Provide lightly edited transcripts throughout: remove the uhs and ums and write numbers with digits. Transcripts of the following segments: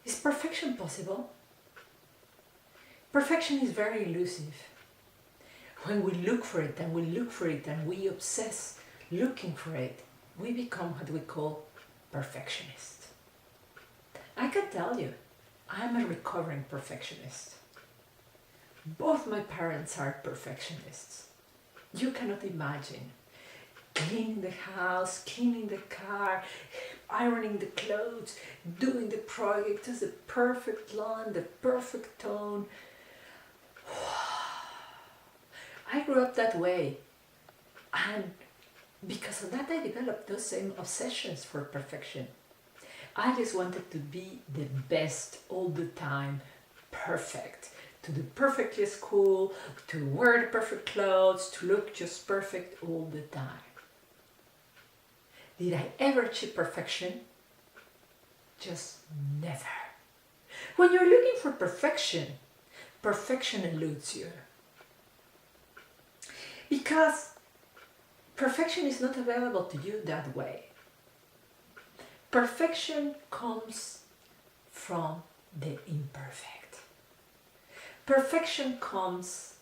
Is perfection possible? Perfection is very elusive. When we look for it and we look for it and we obsess looking for it, we become what we call perfectionists. I can tell you, I'm a recovering perfectionist. Both my parents are perfectionists. You cannot imagine cleaning the house, cleaning the car, ironing the clothes, doing the project, just the perfect line, the perfect tone. I grew up that way, and because of that I developed those same obsessions for perfection. I just wanted to be the best all the time, perfect, to do perfectly at school, to wear the perfect clothes, to look just perfect all the time. Did I ever achieve perfection? Just never. When you're looking for perfection, perfection eludes you. Because perfection is not available to you that way. Perfection comes from the imperfect. Perfection comes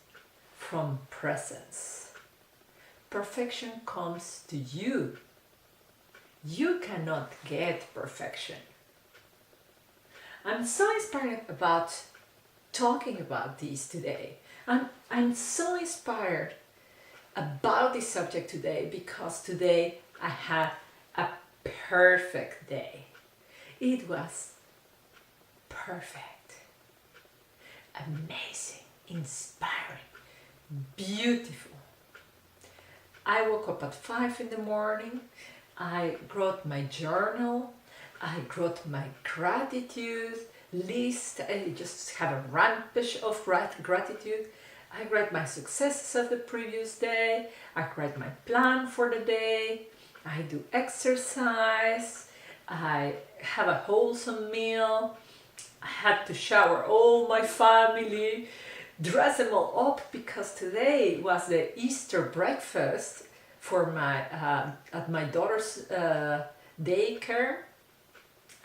from presence. Perfection comes to you. You cannot get perfection. I'm so inspired about talking about this today. I'm so inspired about this subject today because today I had a perfect day. It was perfect, amazing, inspiring, beautiful. I woke up at 5 in the morning. I wrote my journal. I wrote my gratitude list. I just have a rampage of gratitude. I write my successes of the previous day. I write my plan for the day. I do exercise. I have a wholesome meal. I had to shower all my family, dress them all up because today was the Easter breakfast for at my daughter's daycare.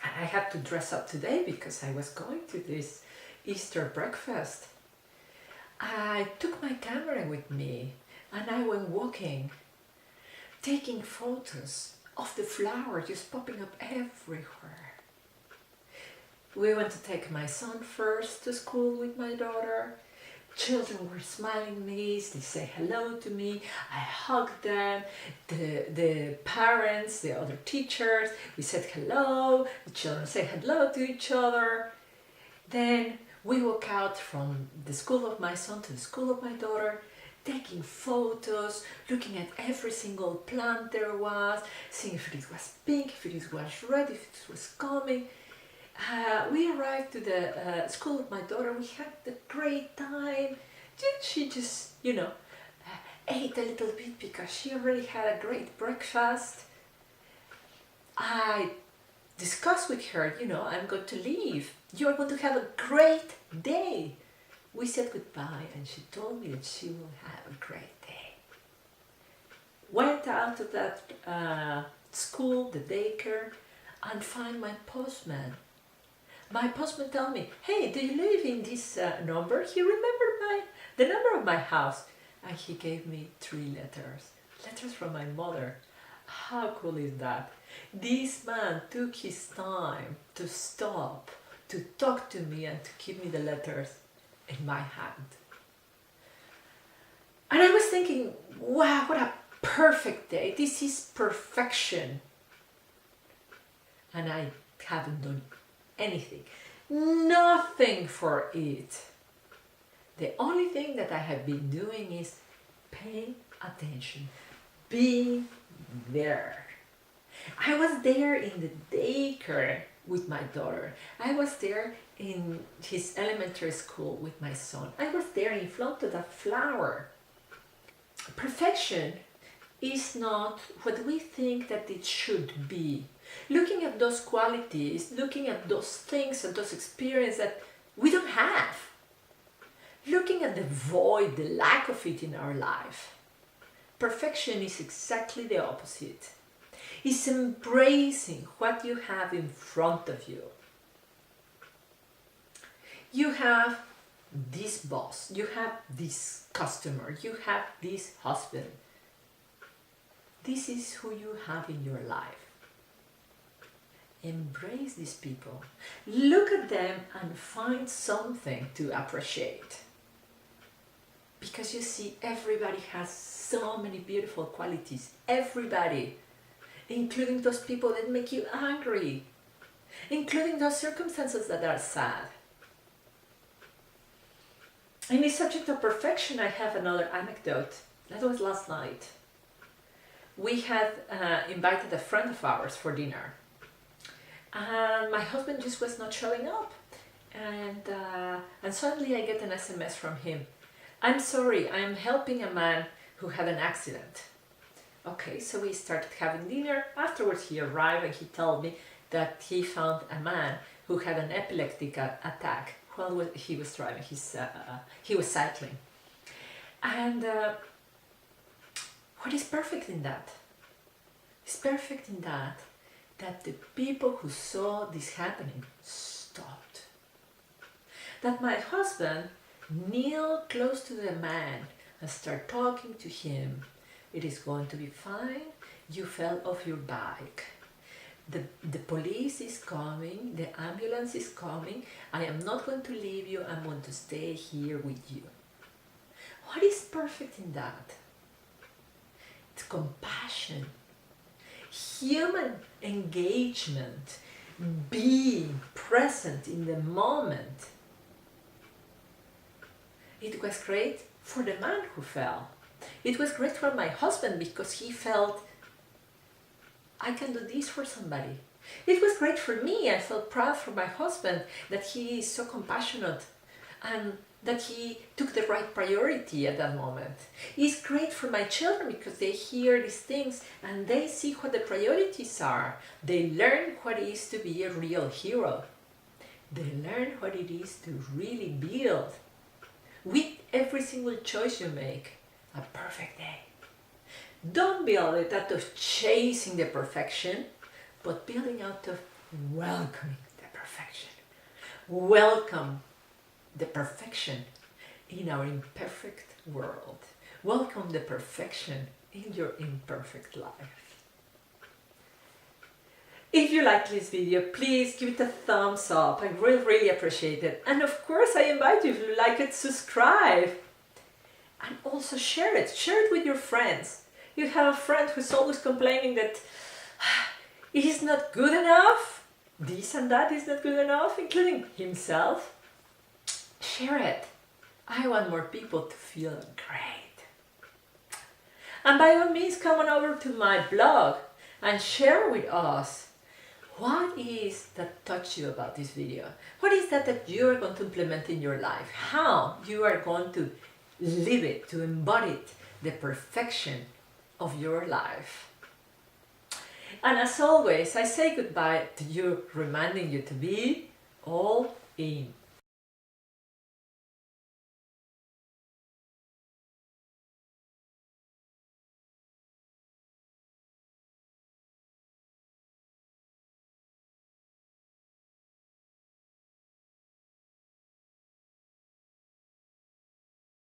I had to dress up today because I was going to this Easter breakfast. I took my camera with me and I went walking, taking photos of the flowers just popping up everywhere. We went to take my son first to school with my daughter. Children were smiling at me, they say hello to me, I hugged them, the parents, the other teachers, we said hello, the children say hello to each other. Then we walk out from the school of my son to the school of my daughter, taking photos, looking at every single plant there was, seeing if it was pink, if it was red, if it was coming. We arrived to the school of my daughter. We had a great time. She just, ate a little bit because she already had a great breakfast. I discussed with her, I'm going to leave. You're going to have a great day. We said goodbye and she told me that she will have a great day. Went out of that school, the daycare, and find my postman. My postman told me, hey, do you live in this number? He remembered the number of my house. And he gave me 3 letters. Letters from my mother. How cool is that? This man took his time to stop, to talk to me and to give me the letters in my hand. And I was thinking, wow, what a perfect day. This is perfection. And I haven't done anything, nothing for it. The only thing that I have been doing is paying attention, being there. I was there in the daycare with my daughter. I was there in his elementary school with my son. I was there in front of that flower. Perfection is not what we think that it should be. Looking at those qualities, looking at those things and those experiences that we don't have. Looking at the void, the lack of it in our life. Perfection is exactly the opposite. It's embracing what you have in front of you. You have this boss, you have this customer, you have this husband. This is who you have in your life. Embrace these people. Look at them and find something to appreciate. Because you see, everybody has so many beautiful qualities. Everybody. Including those people that make you angry. Including those circumstances that are sad. In the subject of perfection, I have another anecdote. That was last night. We had invited a friend of ours for dinner. And my husband just was not showing up. And suddenly I get an SMS from him. I'm sorry, I'm helping a man who had an accident. Okay, so we started having dinner. Afterwards he arrived and he told me that he found a man who had an epileptic attack while he was driving. He was cycling. And what is perfect in that? It's perfect in that the people who saw this happening stopped. That my husband kneeled close to the man and started talking to him. It is going to be fine. You fell off your bike. The police is coming. The ambulance is coming. I am not going to leave you. I'm going to stay here with you. What is perfect in that? It's compassion. Human engagement. Being present in the moment. It was great for the man who fell. It was great for my husband because he felt, I can do this for somebody. It was great for me. I felt proud for my husband that he is so compassionate and that he took the right priority at that moment. It's great for my children because they hear these things and they see what the priorities are. They learn what it is to be a real hero. They learn what it is to really build with every single choice you make, a perfect day. Don't build it out of chasing the perfection, but building out of welcoming the perfection. Welcome the perfection in our imperfect world. Welcome the perfection in your imperfect life. If you like this video, please give it a thumbs up. I really appreciate it. And of course, I invite you, if you like it, subscribe. And also share it. Share it with your friends. You have a friend who's always complaining that it is not good enough. This and that is not good enough, including himself. Share it. I want more people to feel great. And by all means, come on over to my blog and share with us. What is that touched you about this video? What is that you are going to implement in your life? How you are going to live it, to embody it, the perfection of your life. And as always, I say goodbye to you, reminding you to be all in.